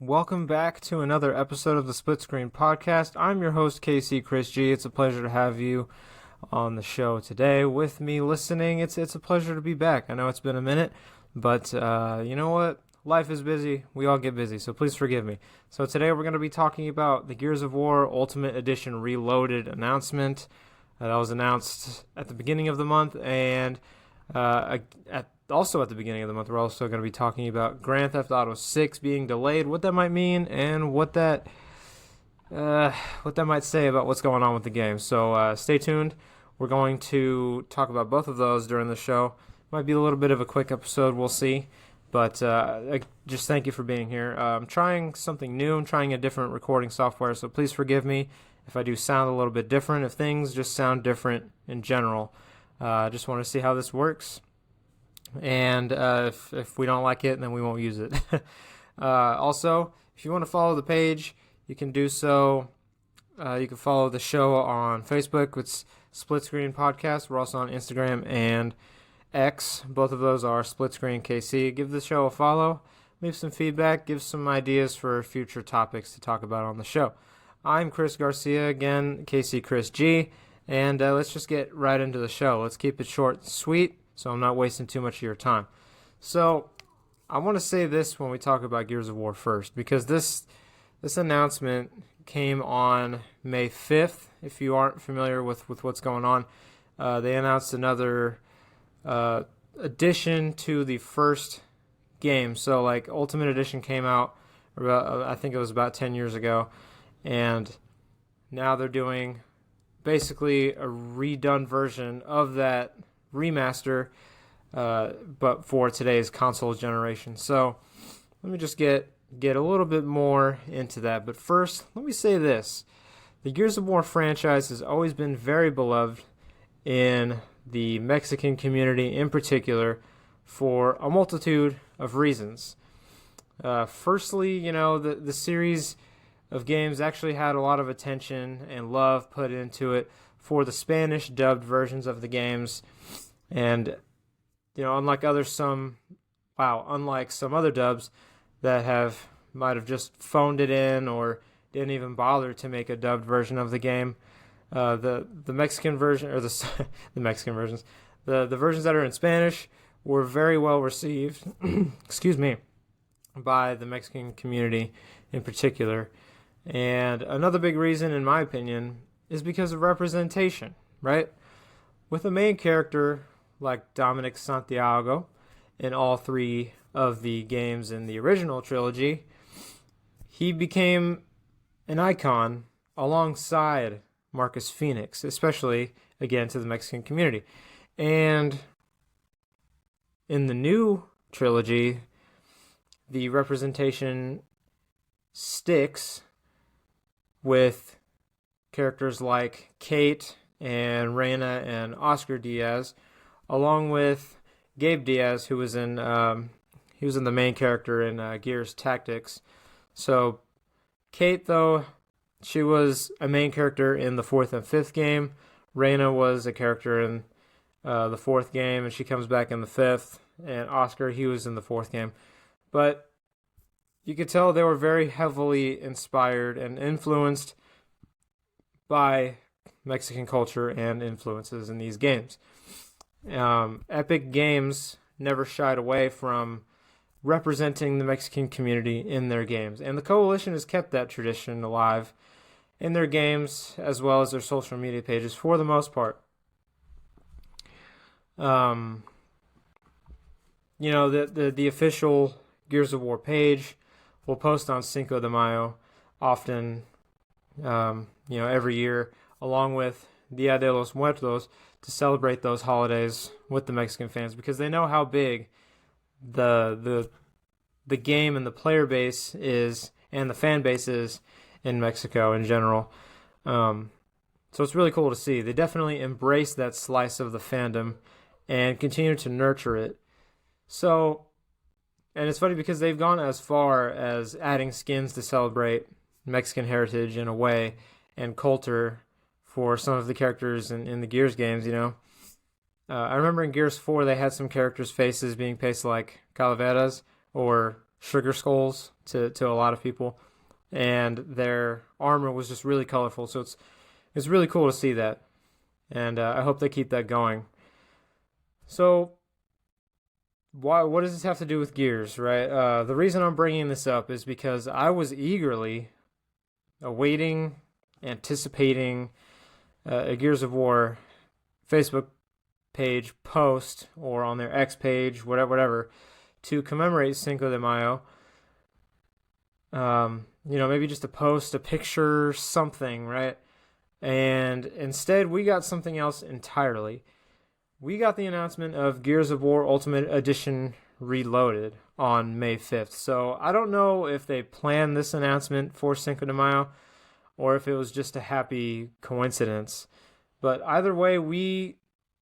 Welcome back to another episode of the Split Screen Podcast. I'm your host, KC Chris G. It's a pleasure to have you on the show today with me listening. It's a pleasure to be back. I know it's been a minute, but you know what? Life is busy. We all get busy, so please forgive me. So today we're going to be talking about the Gears of War Ultimate Edition Reloaded announcement. That was announced at the beginning of the month, and also at the beginning of the month, we're also going to be talking about Grand Theft Auto 6 being delayed, what that might mean, and what that might say about what's going on with the game. So stay tuned. We're going to talk about both of those during the show. Might be a little bit of a quick episode, we'll see. But just thank you for being here. I'm trying something new. I'm trying a different recording software, so please forgive me if I do sound a little bit different, if things just sound different in general. I just want to see how this works. And if we don't like it, then we won't use it. Also, if you want to follow the page, you can do so. You can follow the show on Facebook. It's Split Screen Podcast. We're also on Instagram and X. Both of those are Split Screen KC. Give the show a follow. Leave some feedback. Give some ideas for future topics to talk about on the show. I'm Chris Garcia, again, KC Chris G. And let's just get right into the show. Let's keep it short and sweet, so I'm not wasting too much of your time. So I want to say this when we talk about Gears of War first, because this announcement came on May 5th. If you aren't familiar with what's going on, they announced another addition to the first game. So like Ultimate Edition came out about, I think it was about 10 years ago, and now they're doing basically a redone version of that remaster, but for today's console generation. So let me just get a little bit more into that. But first, let me say this. The Gears of War franchise has always been very beloved in the Mexican community in particular for a multitude of reasons. Firstly, you know, the series of games actually had a lot of attention and love put into it for the Spanish dubbed versions of the games. And, you know, unlike some other dubs that might have just phoned it in or didn't even bother to make a dubbed version of the game, the Mexican version, or the Mexican versions, the versions that are in Spanish were very well received, excuse me, by the Mexican community in particular. And another big reason, in my opinion, is because of representation, right? With a main character like Dominic Santiago in all three of the games in the original trilogy, he became an icon alongside Marcus Phoenix, especially, again, to the Mexican community. And in the new trilogy, the representation sticks with characters like Kate and Reina and Oscar Diaz, along with Gabe Diaz, who was in the main character in Gears Tactics. So Kate, though, she was a main character in the fourth and fifth game. Reina was a character in the fourth game, and she comes back in the fifth. And Oscar, he was in the fourth game. But you could tell they were very heavily inspired and influenced by Mexican culture and influences in these games. Epic Games never shied away from representing the Mexican community in their games, and the Coalition has kept that tradition alive in their games as well as their social media pages for the most part. You know, the official Gears of War page will post on Cinco de Mayo often, every year, along with Dia de los Muertos, to celebrate those holidays with the Mexican fans, because they know how big the game and the player base is, and the fan base is in Mexico in general. So it's really cool to see. They definitely embrace that slice of the fandom and continue to nurture it. So, and it's funny because they've gone as far as adding skins to celebrate Mexican heritage in a way and culture for some of the characters in the Gears games, you know. I remember in Gears 4 they had some characters' faces being pasted like calaveras or sugar skulls to a lot of people, and their armor was just really colorful. So it's really cool to see that, and I hope they keep that going. So what does this have to do with Gears, right? The reason I'm bringing this up is because I was eagerly awaiting, anticipating a Gears of War Facebook page post or on their X page, whatever, to commemorate Cinco de Mayo. Maybe just a post, a picture, something, right? And instead, we got something else entirely. We got the announcement of Gears of War Ultimate Edition Reloaded on May 5th. So I don't know if they planned this announcement for Cinco de Mayo or if it was just a happy coincidence. But either way,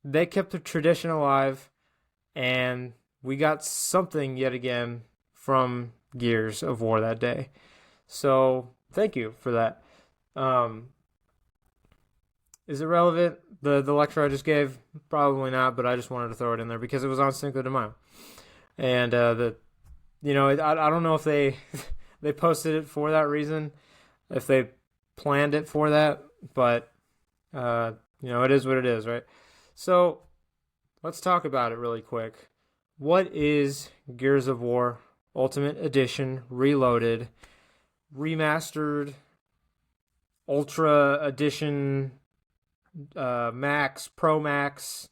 they kept the tradition alive, and we got something yet again from Gears of War that day. So thank you for that. Is it relevant, the lecture I just gave? Probably not, but I just wanted to throw it in there because it was on Cinco de Mayo. And I don't know if they they posted it for that reason, if they planned it for that, but it is what it is, right? So let's talk about it really quick. What is Gears of War Ultimate Edition Reloaded, Remastered, Ultra Edition, Max, Pro Max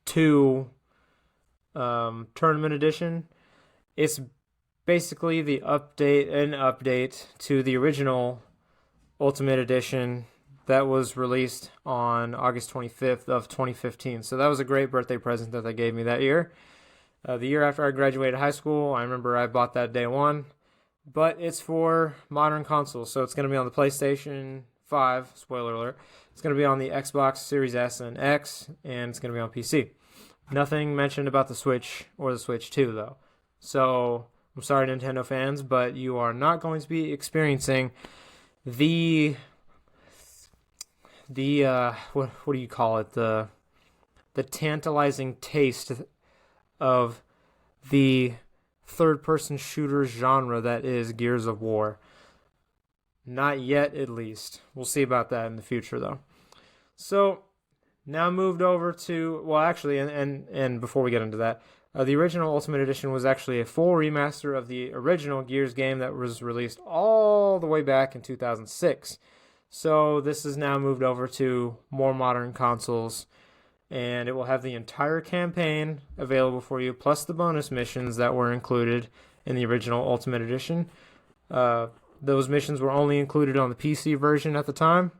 2 Tournament Edition? It's basically an update to the original Ultimate Edition that was released on August 25th of 2015. So that was a great birthday present that they gave me that year. The year after I graduated high school, I remember I bought that day one. But it's for modern consoles, so it's going to be on the PlayStation 5, spoiler alert. It's going to be on the Xbox Series S and X, and it's going to be on PC. Nothing mentioned about the Switch or the Switch 2, though. So, I'm sorry, Nintendo fans, but you are not going to be experiencing the what do you call it? The tantalizing taste of the third-person shooter genre that is Gears of War. Not yet, at least. We'll see about that in the future, though. So, now moved over to, well, actually, and before we get into that, the original Ultimate Edition was actually a full remaster of the original Gears game that was released all the way back in 2006. So, this is now moved over to more modern consoles, and it will have the entire campaign available for you, plus the bonus missions that were included in the original Ultimate Edition. Those missions were only included on the PC version at the time,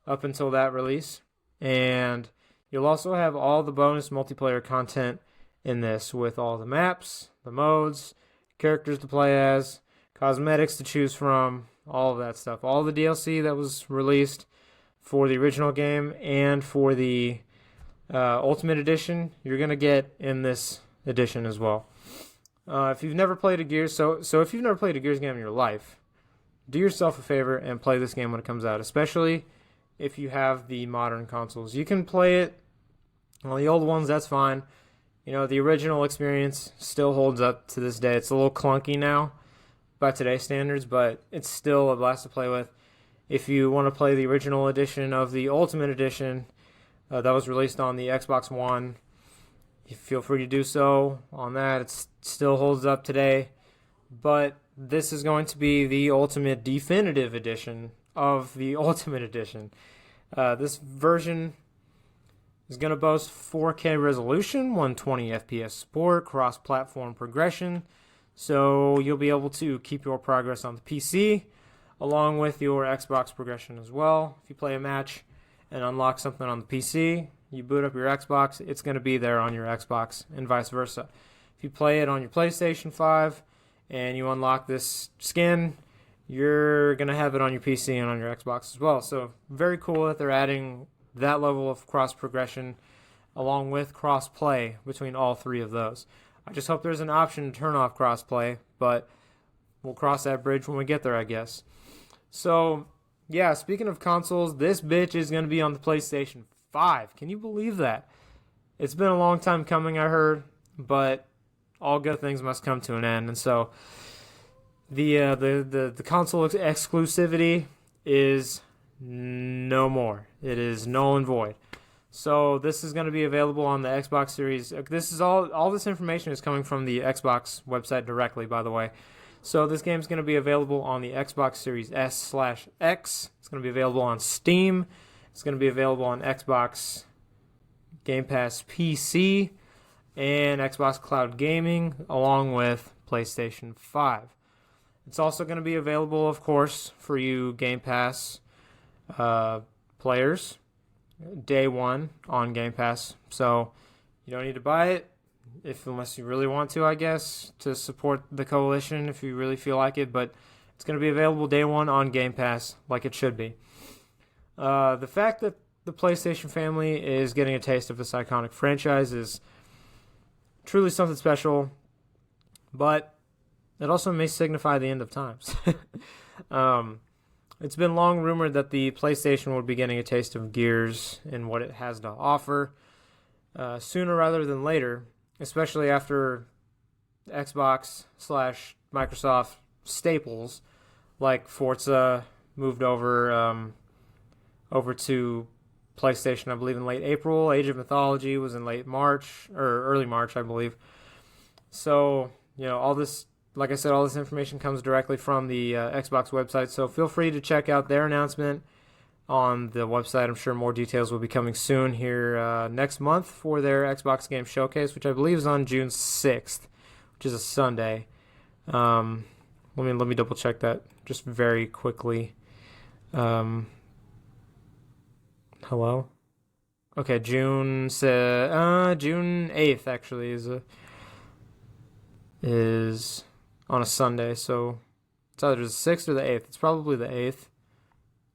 up until that release. And you'll also have all the bonus multiplayer content in this, with all the maps, the modes, characters to play as, cosmetics to choose from, all of that stuff. All the DLC that was released for the original game and for the Ultimate Edition, you're going to get in this edition as well. If you've never played a Gears, so if you've never played a Gears game in your life, do yourself a favor and play this game when it comes out, especially if you have the modern consoles. You can play it on the old ones, that's fine. The original experience still holds up to this day. It's a little clunky now by today's standards, but it's still a blast to play with. If you want to play the original edition of the Ultimate Edition that was released on the Xbox One, you feel free to do so on that. It still holds up today, but this is going to be the Ultimate Definitive Edition of the Ultimate Edition. This version is going to boast 4K resolution, 120 FPS support, cross-platform progression, so you'll be able to keep your progress on the PC along with your Xbox progression as well. If you play a match and unlock something on the PC, you boot up your Xbox, it's going to be there on your Xbox, and vice versa. If you play it on your PlayStation 5 and you unlock this skin, you're going to have it on your PC and on your Xbox as well. So very cool that they're adding that level of cross-progression along with cross-play between all three of those. I just hope there's an option to turn off cross-play, but we'll cross that bridge when we get there, I guess. So, yeah, speaking of consoles, this bitch is going to be on the PlayStation 5. Can you believe that? It's been a long time coming, I heard, but all good things must come to an end, and so the console exclusivity is no more. It is null and void. So this is going to be available on the Xbox Series. This is all this information is coming from the Xbox website directly, by the way. So this game is going to be available on the Xbox Series S/X. It's going to be available on Steam. It's going to be available on Xbox Game Pass PC and Xbox Cloud Gaming, along with PlayStation 5. It's also going to be available, of course, for you Game Pass players day one on Game Pass. So you don't need to buy it unless you really want to, I guess, to support the coalition if you really feel like it. But it's going to be available day one on Game Pass like it should be. The fact that the PlayStation family is getting a taste of this iconic franchise is truly something special, but it also may signify the end of times. It's been long rumored that the PlayStation will be getting a taste of Gears and what it has to offer sooner rather than later, especially after Xbox/Microsoft staples like Forza moved over to PlayStation, I believe, in late April. Age of Mythology was in late March, or early March, I believe. So, all this, like I said, all this information comes directly from the Xbox website, so feel free to check out their announcement on the website. I'm sure more details will be coming soon here next month for their Xbox Game Showcase, which I believe is on June 6th, which is a Sunday. Let me double check that just very quickly. Hello? Okay, June 8th actually is on a Sunday, so it's either the 6th or the 8th. It's probably the 8th.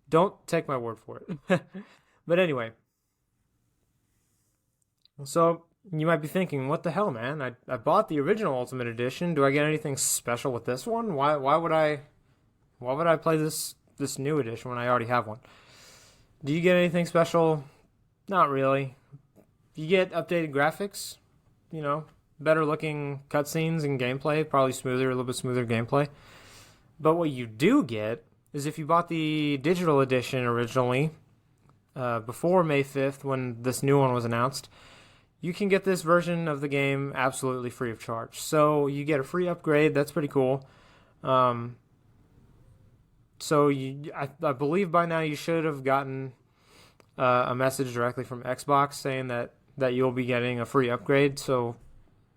Don't take my word for it. But anyway. So, you might be thinking, what the hell, man? I bought the original Ultimate Edition. Do I get anything special with this one? Why would I play this new edition when I already have one? Do you get anything special? Not really. You get updated graphics, better looking cutscenes and gameplay, probably a little bit smoother gameplay. But what you do get is if you bought the digital edition originally, before May 5th when this new one was announced, you can get this version of the game absolutely free of charge. So you get a free upgrade. That's pretty cool. So I believe by now you should have gotten a message directly from Xbox saying that you'll be getting a free upgrade. So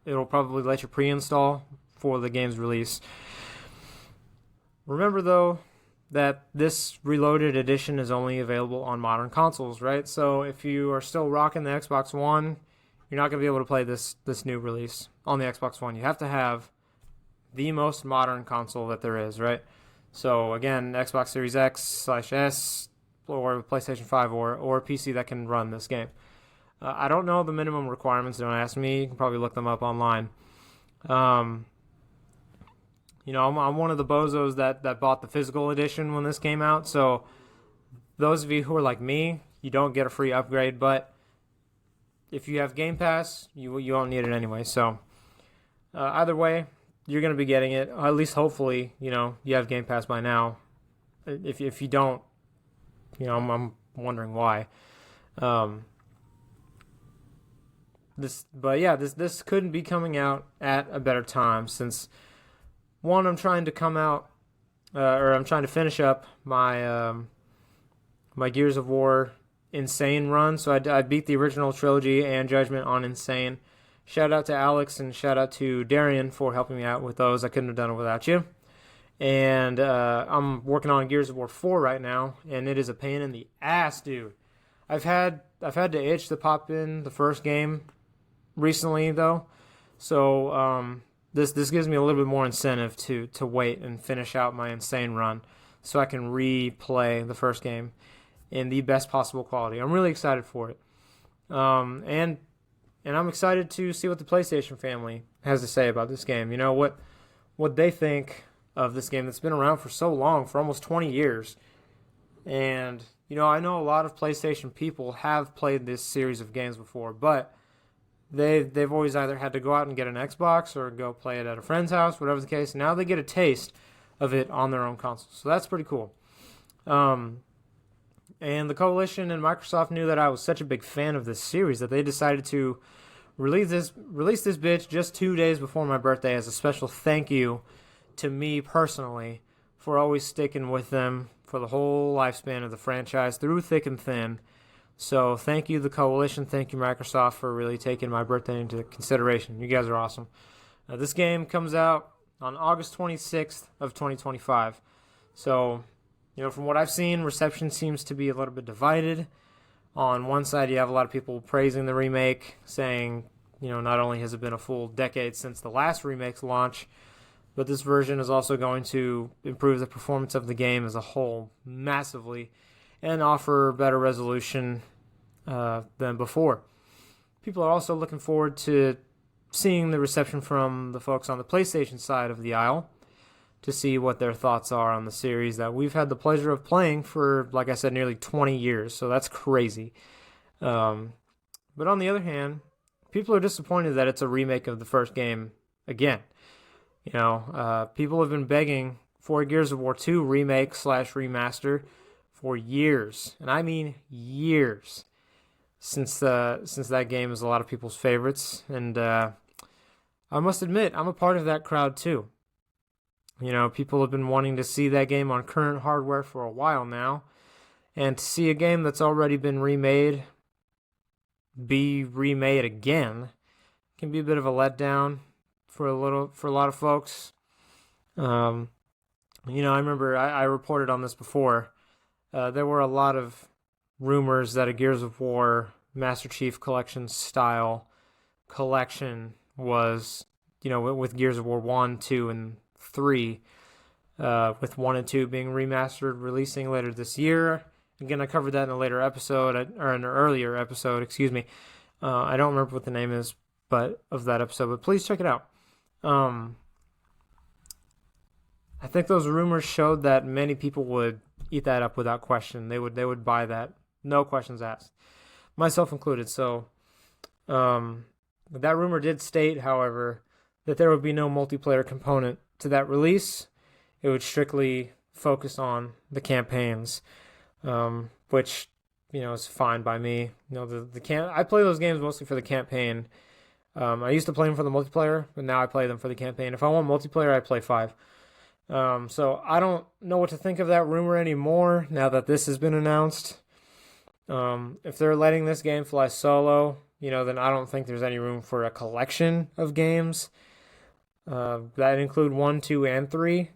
it'll probably let you pre-install for the game's release. Remember, though, that this reloaded edition is only available on modern consoles, right? So if you are still rocking the Xbox One, you're not going to be able to play this new release on the Xbox One. You have to have the most modern console that there is, right? So again, Xbox Series X/S or PlayStation 5 or PC that can run this game. I don't know the minimum requirements. Don't ask me. You can probably look them up online. I'm one of the bozos that bought the physical edition when this came out. So those of you who are like me, you don't get a free upgrade. But if you have Game Pass, you won't need it anyway. So either way, you're going to be getting it. At least hopefully, you have Game Pass by now. If you don't, I'm wondering why. This couldn't be coming out at a better time since, one, I'm trying to finish up my my Gears of War Insane run. So I beat the original trilogy and Judgment on Insane. Shout out to Alex and shout out to Darian for helping me out with those. I couldn't have done it without you. And I'm working on Gears of War 4 right now, and it is a pain in the ass, dude. I've had to itch to pop in the first game recently, though. So this gives me a little bit more incentive to wait and finish out my Insane run so I can replay the first game in the best possible quality. I'm really excited for it. And I'm excited to see what the PlayStation family has to say about this game. What they think of this game that's been around for so long, for almost 20 years. And, I know a lot of PlayStation people have played this series of games before, but they've always either had to go out and get an Xbox or go play it at a friend's house, whatever the case. Now they get a taste of it on their own console, so that's pretty cool. And the Coalition and Microsoft knew that I was such a big fan of this series that they decided to release this bitch just 2 days before my birthday as a special thank you to me personally for always sticking with them for the whole lifespan of the franchise through thick and thin. So thank you, the Coalition. Thank you, Microsoft, for really taking my birthday into consideration. You guys are awesome. This game comes out on August 26th of 2025. So, from what I've seen, reception seems to be a little bit divided. On one side, you have a lot of people praising the remake, saying, not only has it been a full decade since the last remake's launch, but this version is also going to improve the performance of the game as a whole massively and offer better resolution than before. People are also looking forward to seeing the reception from the folks on the PlayStation side of the aisle to see what their thoughts are on the series that we've had the pleasure of playing for, like I said, nearly 20 years. So that's crazy. But on the other hand, people are disappointed that it's a remake of the first game again. People have been begging for a Gears of War 2 remake/remaster for years, and I mean years, since that game is a lot of people's favorites. And I must admit, I'm a part of that crowd too. People have been wanting to see that game on current hardware for a while now, and to see a game that's already been remade be remade again can be a bit of a letdown for a lot of folks. I remember I reported on this before. There were a lot of rumors that a Gears of War Master Chief Collection style collection was, with Gears of War 1, 2, and 3, with 1 and 2 being remastered, releasing later this year. Again, I covered that in a later episode, or in an earlier episode, excuse me. I don't remember what the name is of that episode, but please check it out. I think those rumors showed that many people would eat that up without question. They would buy that, no questions asked, myself included. So that rumor did state, however, that there would be no multiplayer component to that release. It would strictly focus on the campaigns, which is fine by me. I play those games mostly for the campaign. I used to play them for the multiplayer, but now I play them for the campaign. If I want multiplayer, I play 5. So I don't know what to think of that rumor anymore now that this has been announced. If they're letting this game fly solo, then I don't think there's any room for a collection of games that include 1, 2, and 3.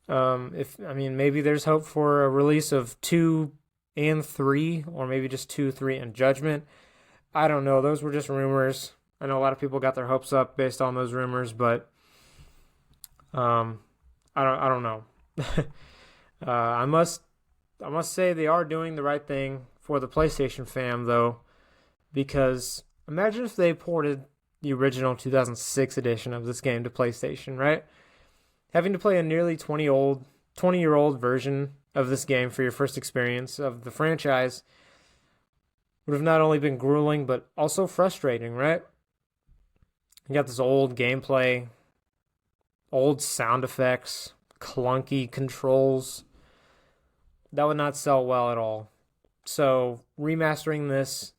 Maybe there's hope for a release of 2 and 3, or maybe just 2, 3, and Judgment. I don't know. Those were just rumors. I know a lot of people got their hopes up based on those rumors, but I don't know. I must say they are doing the right thing for the PlayStation fam, though, because imagine if they ported the original 2006 edition of this game to PlayStation, right? Having to play a nearly 20-year-old version of this game for your first experience of the franchise would have not only been grueling, but also frustrating, right? You got this old gameplay, old sound effects, clunky controls. That would not sell well at all. So remastering this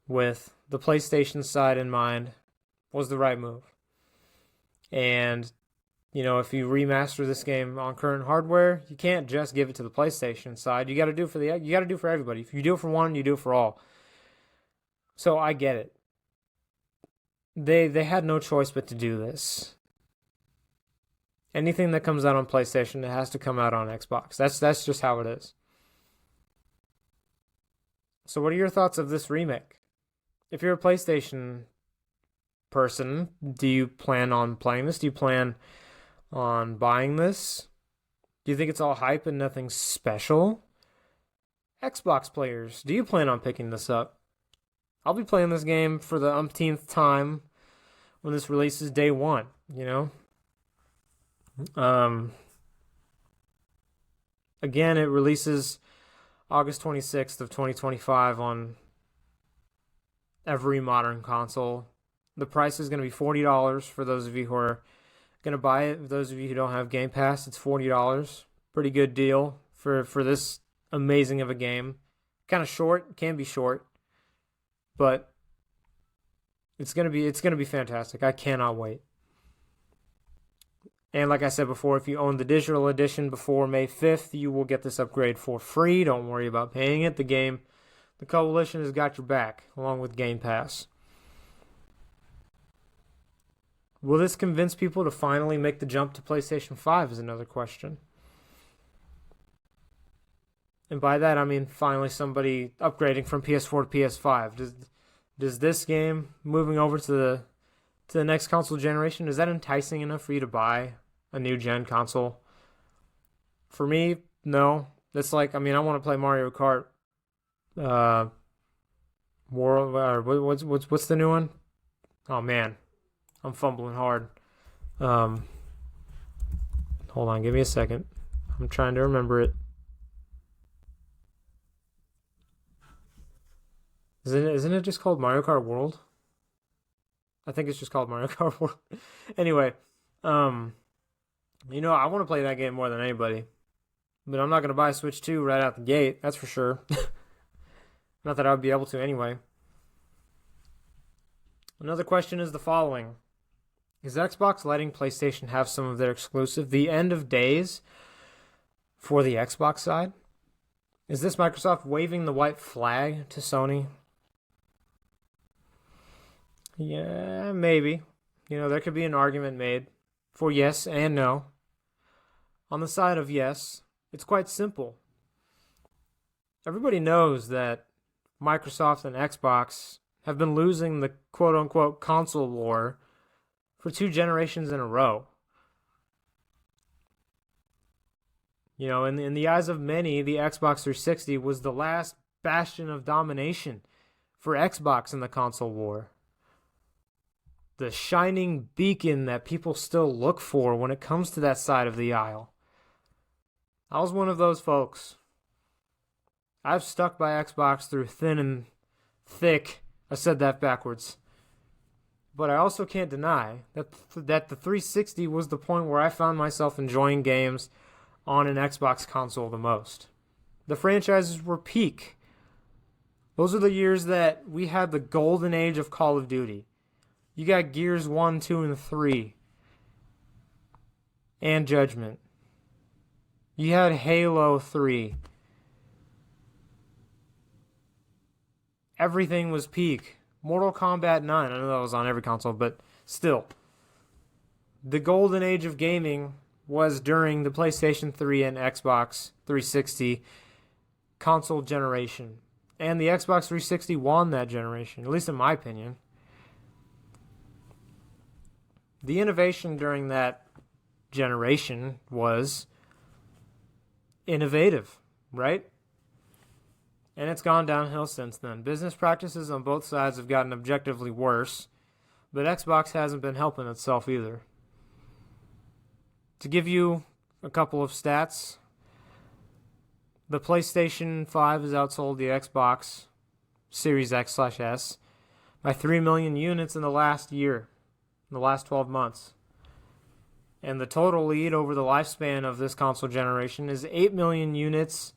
with the PlayStation side in mind was the right move. And if you remaster this game on current hardware, you can't just give it to the PlayStation side. You got to do it for everybody. If you do it for one, you do it for all. So I get it. They had no choice but to do this. Anything that comes out on PlayStation, it has to come out on Xbox. That's just how it is. So what are your thoughts of this remake? If you're a PlayStation person, do you plan on playing this? Do you plan on buying this? Do you think it's all hype and nothing special? Xbox players, do you plan on picking this up? I'll be playing this game for the umpteenth time when this releases day one, Again, it releases August 26th of 2025 on every modern console. The price is going to be $40 for those of you who are going to buy it. For those of you who don't have Game Pass, it's $40. Pretty good deal for this amazing of a game. Kind of short, can be short, but it's going to be fantastic. I cannot wait. And like I said before, if you own the digital edition before May 5th, you will get this upgrade for free. Don't worry about paying it. The Coalition has got your back, along with Game Pass. Will this convince people to finally make the jump to PlayStation 5 is another question. And by that, I mean finally somebody upgrading from PS4 to PS5. Does this game moving over to the next console generation, is that enticing enough for you to buy a new gen console? For me, no. That's like, I mean, I want to play Mario Kart World, what's the new one? Oh man, I'm fumbling hard. Hold on, give me a second. I'm trying to remember it. Isn't it just called Mario Kart World? I think it's just called Mario Kart World. Anyway, I want to play that game more than anybody. But I'm not going to buy a Switch 2 right out the gate, that's for sure. Not that I would be able to anyway. Another question is the following. Is Xbox letting PlayStation have some of their exclusive the end of days for the Xbox side? Is this Microsoft waving the white flag to Sony? Yeah, maybe. There could be an argument made for yes and no. On the side of yes, it's quite simple. Everybody knows that Microsoft and Xbox have been losing the quote-unquote console war for 2 generations in a row. In the eyes of many, the Xbox 360 was the last bastion of domination for Xbox in the console war. The shining beacon that people still look for when it comes to that side of the aisle. I was one of those folks. I've stuck by Xbox through thin and thick. I said that backwards. But I also can't deny that the 360 was the point where I found myself enjoying games on an Xbox console the most. The franchises were peak. Those are the years that we had the golden age of Call of Duty. You got Gears 1, 2, and 3. And Judgment. You had Halo 3. Everything was peak. Mortal Kombat 9. I know that was on every console, but still. The golden age of gaming was during the PlayStation 3 and Xbox 360 console generation. And the Xbox 360 won that generation, at least in my opinion. The innovation during that generation was innovative, right? And it's gone downhill since then. Business practices on both sides have gotten objectively worse, but Xbox hasn't been helping itself either. To give you a couple of stats, the PlayStation 5 has outsold the Xbox Series X/S by 3 million units in the last year. In the last 12 months. And the total lead over the lifespan of this console generation is 8 million units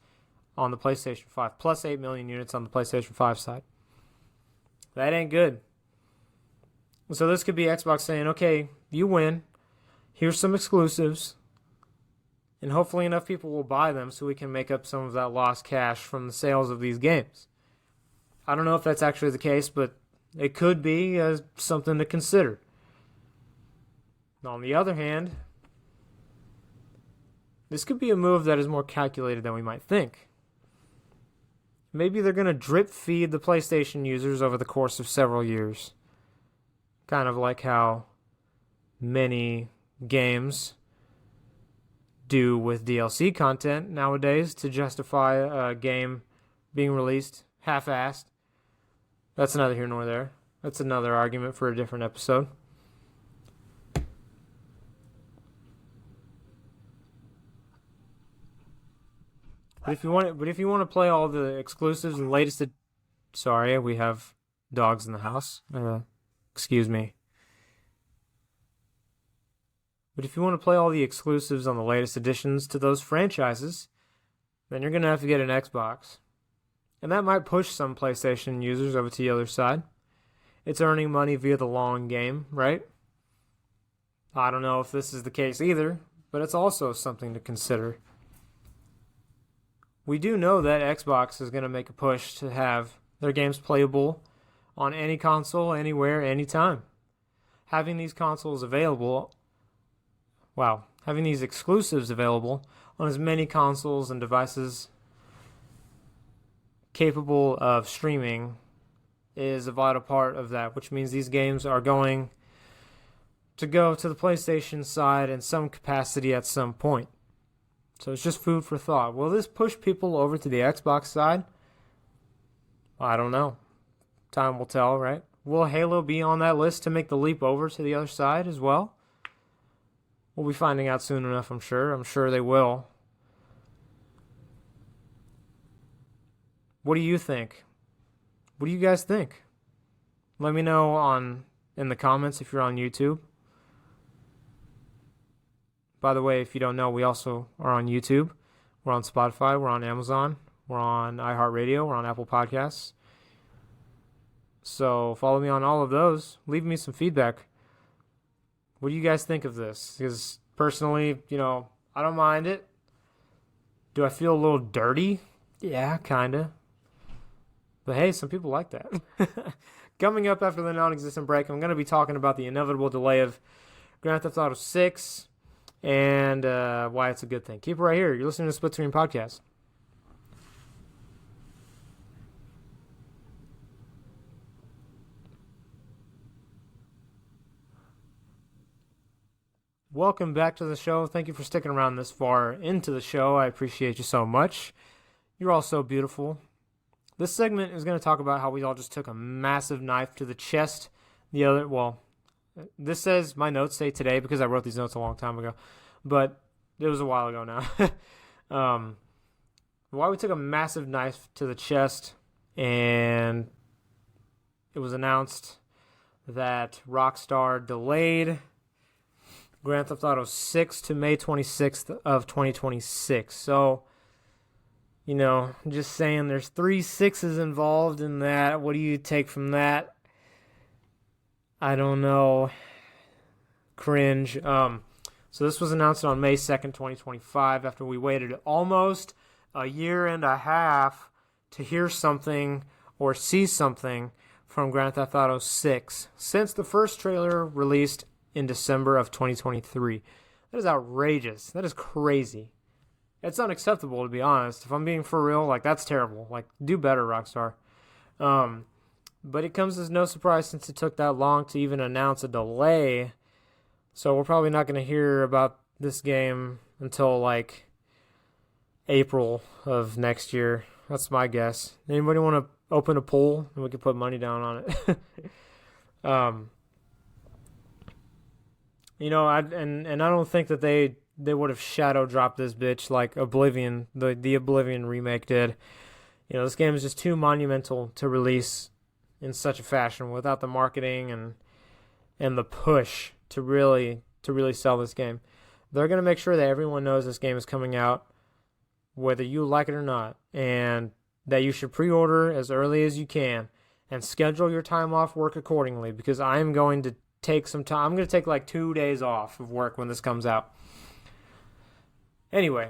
on the PlayStation 5, plus 8 million units on the PlayStation 5 side. That ain't good. So this could be Xbox saying, okay, you win. Here's some exclusives. And hopefully enough people will buy them so we can make up some of that lost cash from the sales of these games. I don't know if that's actually the case, but it could be something to consider. On the other hand, this could be a move that is more calculated than we might think. Maybe they're going to drip feed the PlayStation users over the course of several years. Kind of like how many games do with DLC content nowadays to justify a game being released half-assed. That's neither here nor there. That's another argument for a different episode. But if you want to play all the exclusives and latest, sorry, we have dogs in the house. Excuse me. But if you want to play all the exclusives on the latest additions to those franchises, then you're going to have to get an Xbox. And that might push some PlayStation users over to the other side. It's earning money via the long game, right? I don't know if this is the case either, but it's also something to consider. We do know that Xbox is going to make a push to have their games playable on any console, anywhere, anytime. Having these consoles available, having these exclusives available on as many consoles and devices capable of streaming is a vital part of that, which means these games are going to go to the PlayStation side in some capacity at some point. So it's just food for thought. Will this push people over to the Xbox side? I don't know. Time will tell, right? Will Halo be on that list to make the leap over to the other side as well? We'll be finding out soon enough, I'm sure. I'm sure they will. What do you think? What do you guys think? Let me know in the comments if you're on YouTube. By the way, if you don't know, we also are on YouTube. We're on Spotify. We're on Amazon. We're on iHeartRadio. We're on Apple Podcasts. So follow me on all of those. Leave me some feedback. What do you guys think of this? Because personally, I don't mind it. Do I feel a little dirty? Yeah, kind of. But hey, some people like that. Coming up after the non-existent break, I'm going to be talking about the inevitable delay of Grand Theft Auto 6 and why it's a good thing. Keep it right here. You're listening to Split Screen Podcast. Welcome back to the show. Thank you for sticking around this far into the show. I appreciate you so much. You're all so beautiful. This segment is going to talk about how we all just took a massive knife to the chest. This says my notes say today because I wrote these notes a long time ago, but it was a while ago now. Why we took a massive knife to the chest, and it was announced that Rockstar delayed Grand Theft Auto 6 to May 26th of 2026. So, just saying there's 3 6s involved in that. What do you take from that? I don't know. Cringe. So this was announced on May 2nd, 2025, after we waited almost a year and a half to hear something or see something from Grand Theft Auto 6 since the first trailer released in December of 2023. That is outrageous. That is crazy. It's unacceptable, to be honest. If I'm being for real, that's terrible. Do better, Rockstar. But it comes as no surprise since it took that long to even announce a delay. So we're probably not going to hear about this game until, April of next year. That's my guess. Anybody want to open a poll and we can put money down on it? I don't think that they would have shadow dropped this bitch like Oblivion, the Oblivion remake did. This game is just too monumental to release in such a fashion without the marketing and the push to really sell this game. They're going to make sure that everyone knows this game is coming out, whether you like it or not, and that you should pre-order as early as you can and schedule your time off work accordingly, because I'm going to take some time. I'm going to take 2 days off of work when this comes out. Anyway,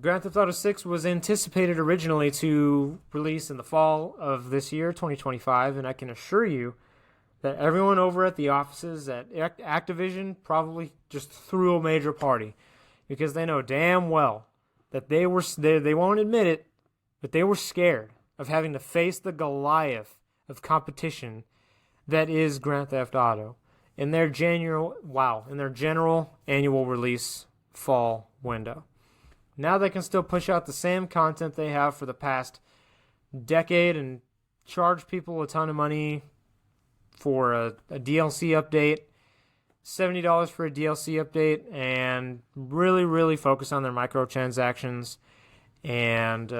Grand Theft Auto 6 was anticipated originally to release in the fall of this year, 2025, and I can assure you that everyone over at the offices at Activision probably just threw a major party, because they know damn well that they won't admit it, but they were scared of having to face the Goliath of competition that is Grand Theft Auto in their general annual release fall window. Now they can still push out the same content they have for the past decade and charge people a ton of money for a DLC update, $70 for a DLC update, and really, really focus on their microtransactions and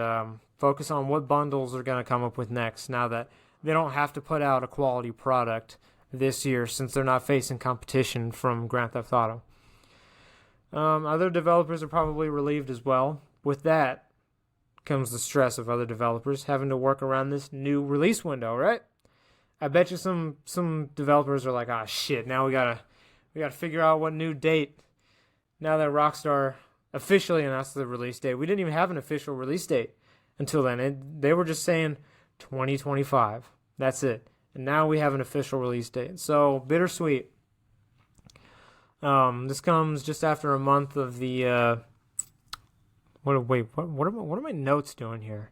focus on what bundles they're going to come up with next now that they don't have to put out a quality product this year since they're not facing competition from Grand Theft Auto. Other developers are probably relieved as well. With that comes the stress of other developers having to work around this new release window, right? I bet you some developers are like, ah, shit, now we gotta figure out what new date. Now that Rockstar officially announced the release date, we didn't even have an official release date until then. They were just saying 2025. That's it. And now we have an official release date. So bittersweet. This comes just after a month of the. What are my notes doing here?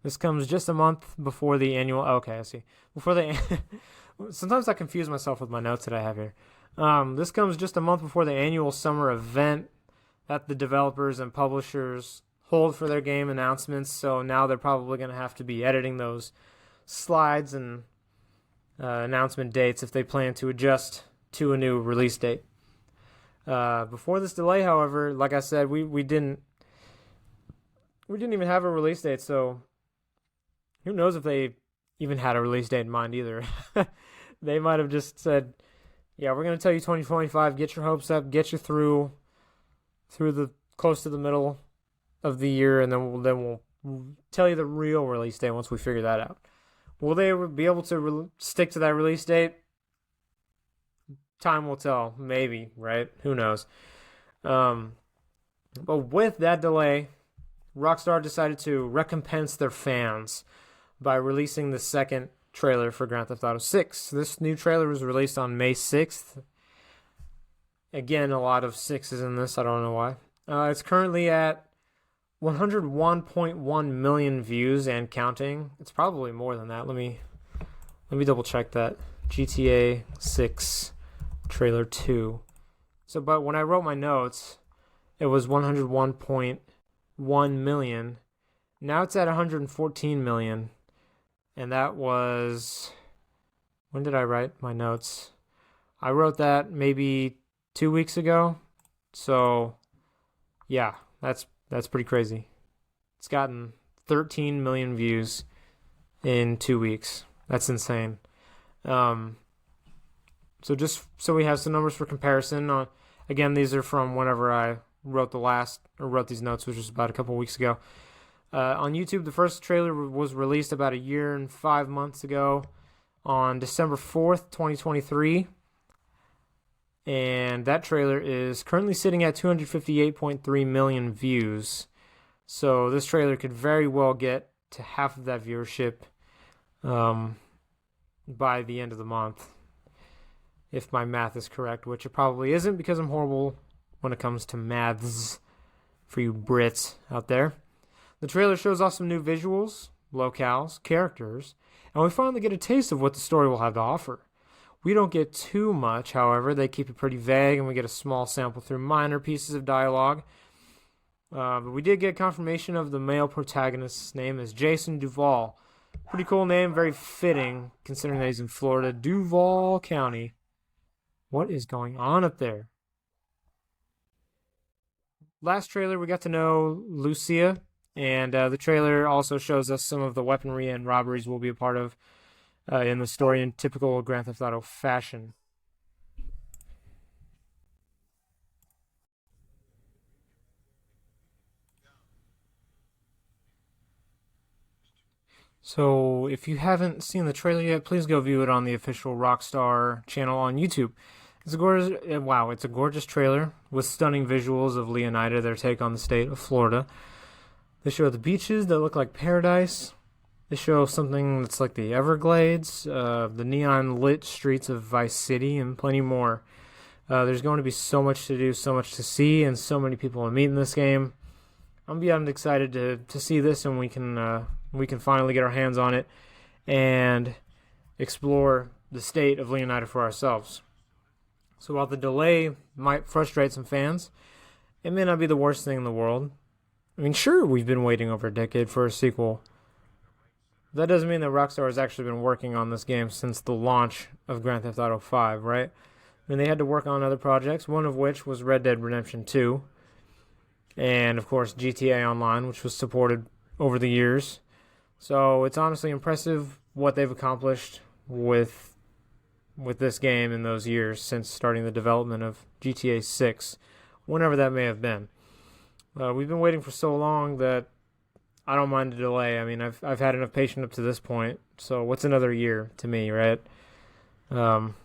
This comes just a month before the annual. Okay, I see. Before the. Sometimes I confuse myself with my notes that I have here. This comes just a month before the annual summer event that the developers and publishers hold for their game announcements. So now they're probably going to have to be editing those slides and announcement dates if they plan to adjust to a new release date. Before this delay, however, like I said, we didn't even have a release date, so who knows if they even had a release date in mind either. They might have just said, yeah, we're going to tell you 2025, get your hopes up, get you through the close to the middle of the year, and then we'll tell you the real release date once we figure that out. Will they be able to stick to that release date? Time will tell. Maybe, right? Who knows? But with that delay, Rockstar decided to recompense their fans by releasing the second trailer for Grand Theft Auto 6. This new trailer was released on May 6th. Again, a lot of sixes in this. I don't know why. It's currently at 101.1 million views and counting. It's probably more than that. Let me double check that. GTA 6 trailer 2. So, but when I wrote my notes, it was 101.1 million. Now it's at 114 million. And that was, when did I write my notes? I wrote that maybe 2 weeks ago. So, yeah, that's pretty crazy. It's gotten 13 million views in 2 weeks. That's insane. So just so we have some numbers for comparison. Again, these are from whenever I wrote these notes, which was about a couple weeks ago. On YouTube, the first trailer was released about a year and 5 months ago on December 4th, 2023. And that trailer is currently sitting at 258.3 million views. So this trailer could very well get to half of that viewership by the end of the month, if my math is correct, which it probably isn't because I'm horrible when it comes to maths for you Brits out there. The trailer shows off some new visuals, locales, characters, and we finally get a taste of what the story will have to offer. We don't get too much, however. They keep it pretty vague, and we get a small sample through minor pieces of dialogue. But we did get confirmation of the male protagonist's name is Jason Duval. Pretty cool name, very fitting, considering that he's in Florida. Duval County. What is going on up there? Last trailer, we got to know Lucia. And the trailer also shows us some of the weaponry and robberies we'll be a part of in the story in typical Grand Theft Auto fashion. So if you haven't seen the trailer yet, please go view it on the official Rockstar channel on YouTube. It's a gorgeous trailer with stunning visuals of Leonida, their take on the state of Florida. They show the beaches that look like paradise. They show something that's like the Everglades, the neon-lit streets of Vice City, and plenty more. There's going to be so much to do, so much to see, and so many people to meet in this game. I'm beyond excited to see this, and we can finally get our hands on it and explore the state of Leonida for ourselves. So while the delay might frustrate some fans, it may not be the worst thing in the world. I mean, sure, we've been waiting over a decade for a sequel. That doesn't mean that Rockstar has actually been working on this game since the launch of Grand Theft Auto 5, right? I mean, they had to work on other projects, one of which was Red Dead Redemption 2. And, of course, GTA Online, which was supported over the years. So it's honestly impressive what they've accomplished with this game in those years since starting the development of GTA 6, whenever that may have been. We've been waiting for so long that I don't mind the delay. I mean, I've had enough patience up to this point. So what's another year to me, right? Um,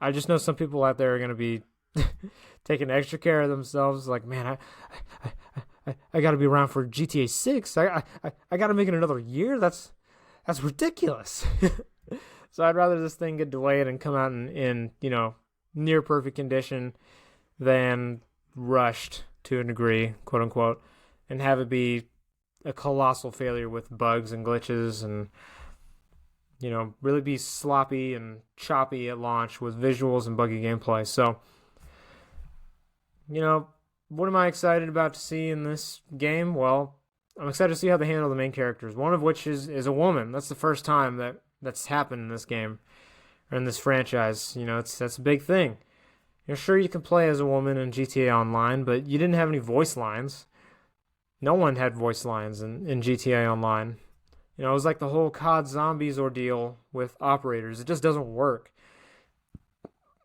I just know some people out there are going to be taking extra care of themselves. Like, man, I got to be around for GTA 6. I got to make it another year. That's ridiculous. So I'd rather this thing get delayed and come out in near perfect condition than rushed to a degree, quote unquote, and have it be a colossal failure with bugs and glitches and really be sloppy and choppy at launch with visuals and buggy gameplay. So, what am I excited about to see in this game? Well, I'm excited to see how they handle the main characters, one of which is a woman. That's the first time that's happened in this game or in this franchise. That's a big thing. Sure, you can play as a woman in GTA Online, but you didn't have any voice lines. No one had voice lines in GTA Online. It was like the whole COD Zombies ordeal with operators. It just doesn't work.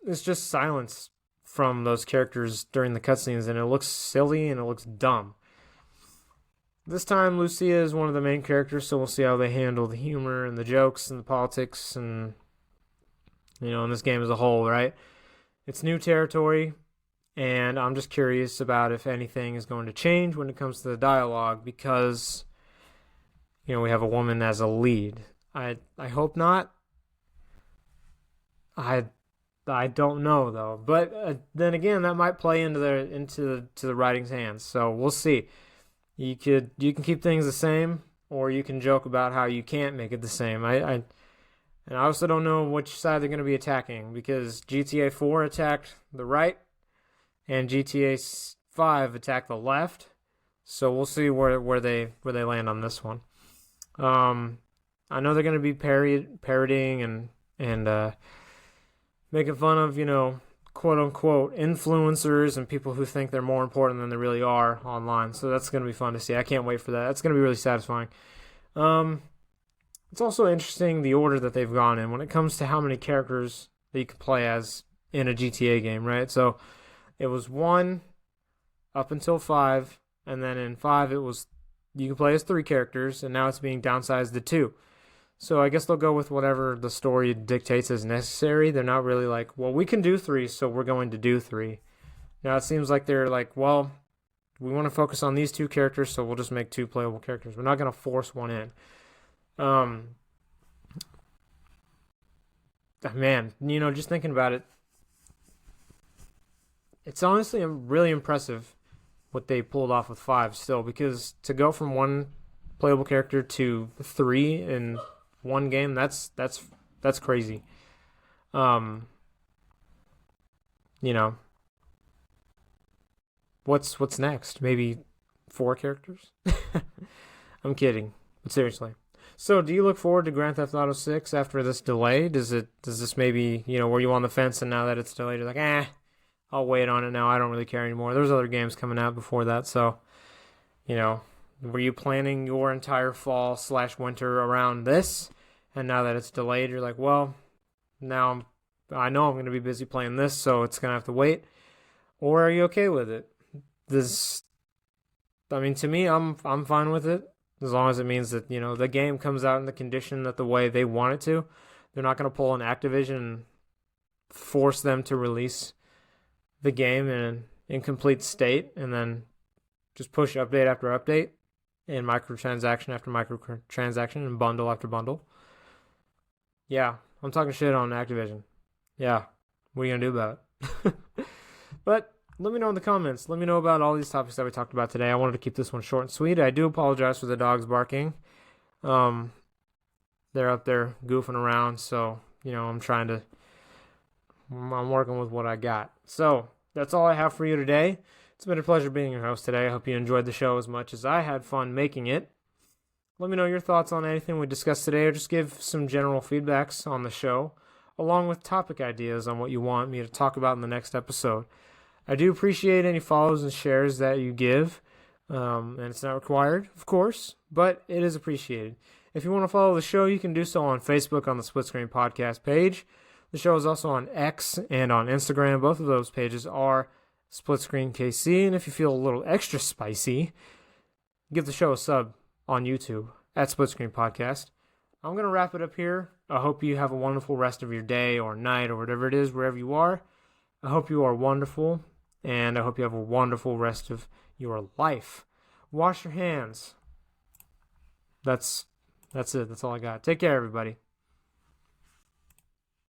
It's just silence from those characters during the cutscenes, and it looks silly and it looks dumb. This time, Lucia is one of the main characters, so we'll see how they handle the humor and the jokes and the politics and, in this game as a whole, right? It's new territory, and I'm just curious about if anything is going to change when it comes to the dialogue because, we have a woman as a lead. I hope not. I don't know though, but then again, that might play into the writing's hands. So we'll see. You can keep things the same, or you can joke about how you can't make it the same. And I also don't know which side they're going to be attacking because GTA 4 attacked the right, and GTA 5 attacked the left. So we'll see where they land on this one. I know they're going to be parodying and making fun of, quote unquote influencers and people who think they're more important than they really are online. So that's going to be fun to see. I can't wait for that. That's going to be really satisfying. It's also interesting the order that they've gone in when it comes to how many characters that you can play as in a GTA game, right? So it was 1 up until 5, and then in 5 it was you can play as 3 characters, and now it's being downsized to 2. So I guess they'll go with whatever the story dictates as necessary. They're not really like, well, we can do 3, so we're going to do 3. Now it seems like they're like, well, we want to focus on these 2 characters, so we'll just make 2 playable characters. We're not going to force one in. Man, just thinking about it, it's honestly really impressive what they pulled off with 5 still, because to go from 1 playable character to 3 in one game, that's crazy. What's next? Maybe 4 characters? I'm kidding, but seriously. So, do you look forward to Grand Theft Auto 6 after this delay? Does this maybe, were you on the fence and now that it's delayed, you're like, I'll wait on it now. I don't really care anymore. There's other games coming out before that, so, were you planning your entire fall/winter around this? And now that it's delayed, you're like, well, now I know I'm going to be busy playing this, so it's going to have to wait. Or are you okay with it? To me, I'm fine with it. As long as it means that, the game comes out in the condition that the way they want it to. They're not going to pull an Activision and force them to release the game in an incomplete state and then just push update after update and microtransaction after microtransaction and bundle after bundle. Yeah, I'm talking shit on Activision. Yeah, what are you going to do about it? But let me know in the comments. Let me know about all these topics that we talked about today. I wanted to keep this one short and sweet. I do apologize for the dogs barking. They're up there goofing around, so, I'm working with what I got. So, that's all I have for you today. It's been a pleasure being your host today. I hope you enjoyed the show as much as I had fun making it. Let me know your thoughts on anything we discussed today, or just give some general feedbacks on the show, along with topic ideas on what you want me to talk about in the next episode. I do appreciate any follows and shares that you give. And it's not required, of course, but it is appreciated. If you want to follow the show, you can do so on Facebook on the Split Screen Podcast page. The show is also on X and on Instagram. Both of those pages are Split Screen KC. And if you feel a little extra spicy, give the show a sub on YouTube at Split Screen Podcast. I'm going to wrap it up here. I hope you have a wonderful rest of your day or night or whatever it is, wherever you are. I hope you are wonderful, and I hope you have a wonderful rest of your life. Wash your hands. That's it. That's all I got. Take care, everybody.